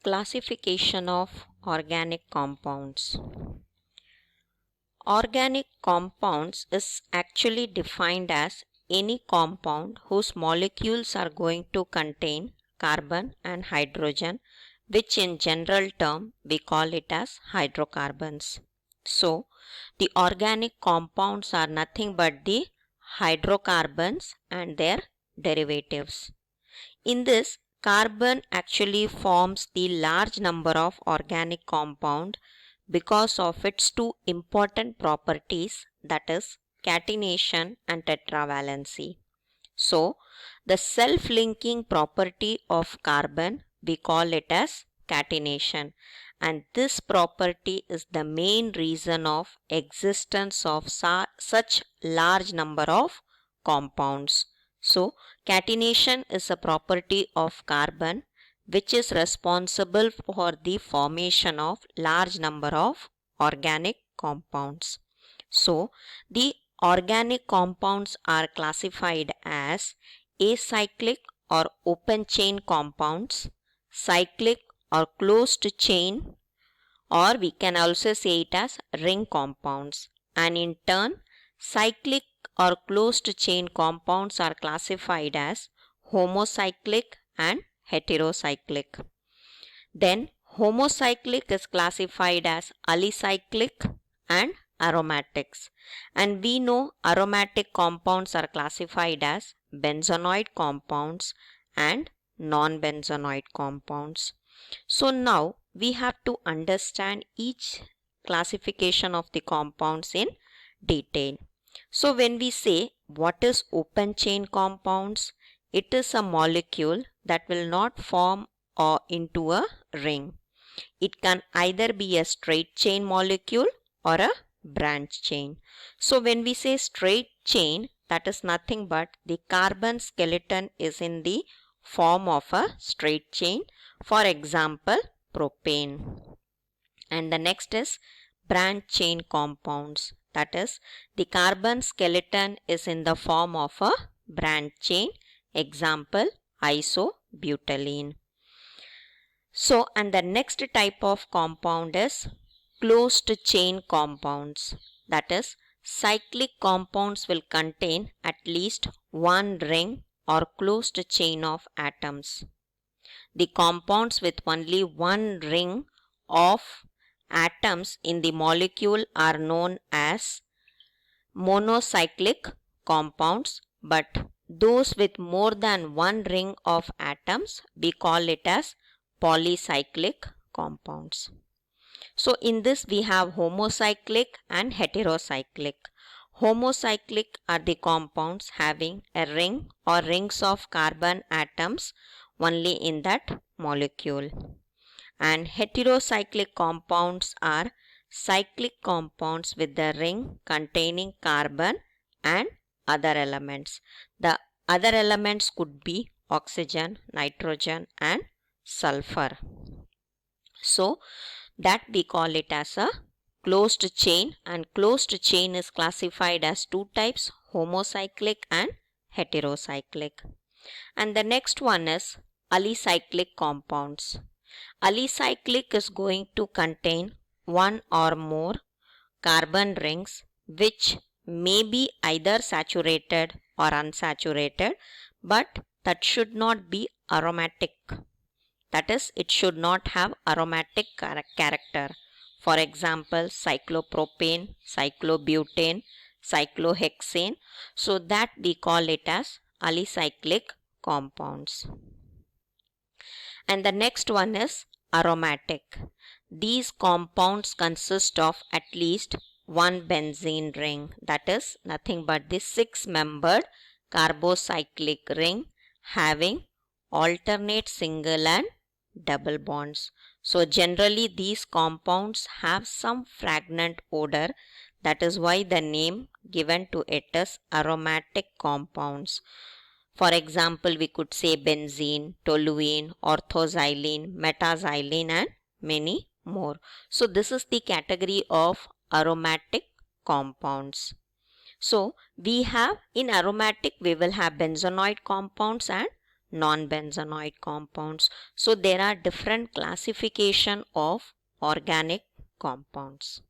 Classification of organic compounds. Organic compounds is actually defined as any compound whose molecules are going to contain carbon and hydrogen, which in general term we call it as hydrocarbons. So, the organic compounds are nothing but the hydrocarbons and their derivatives. In this, carbon actually forms the large number of organic compound because of its two important properties, that is catenation and tetravalency. So, the self-linking property of carbon we call it as catenation, and this property is the main reason of existence of such large number of compounds. So, catenation is a property of carbon which is responsible for the formation of large number of organic compounds. So, the organic compounds are classified as acyclic or open chain compounds, cyclic or closed chain, or we can also say it as ring compounds, and in turn cyclic or closed chain compounds are classified as homocyclic and heterocyclic. Then homocyclic is classified as alicyclic and aromatics, and we know aromatic compounds are classified as benzonoid compounds and non-benzonoid compounds. So now we have to understand each classification of the compounds in detail. So when we say what is open chain compounds, it is a molecule that will not form or into a ring. It can either be a straight chain molecule or a branch chain. So when we say straight chain, that is nothing but the carbon skeleton is in the form of a straight chain. For example, propane. And the next is branch chain compounds. That is, the carbon skeleton is in the form of a branch chain. Example, isobutylene. So, and the next type of compound is closed chain compounds. That is, cyclic compounds will contain at least one ring or closed chain of atoms. The compounds with only one ring of atoms in the molecule are known as monocyclic compounds, but those with more than one ring of atoms we call it as polycyclic compounds. So in this we have homocyclic and heterocyclic. Homocyclic are the compounds having a ring or rings of carbon atoms only in that molecule. And heterocyclic compounds are cyclic compounds with the ring containing carbon and other elements. The other elements could be oxygen, nitrogen and sulfur. So that we call it as a closed chain, and closed chain is classified as two types, homocyclic and heterocyclic. And the next one is alicyclic compounds. Alicyclic is going to contain one or more carbon rings which may be either saturated or unsaturated, but that should not be aromatic. That is, it should not have aromatic character. For example, cyclopropane, cyclobutane, cyclohexane. So that we call it as alicyclic compounds. And the next one is aromatic. These compounds consist of at least one benzene ring, that is nothing but the 6-membered carbocyclic ring having alternate single and double bonds. So generally these compounds have some fragrant odor, that is why the name given to it is aromatic compounds. For example, we could say benzene, toluene, orthoxylene, metaxylene and many more. So this is the category of aromatic compounds. So we have in aromatic we will have benzonoid compounds and non-benzenoid compounds. So there are different classification of organic compounds.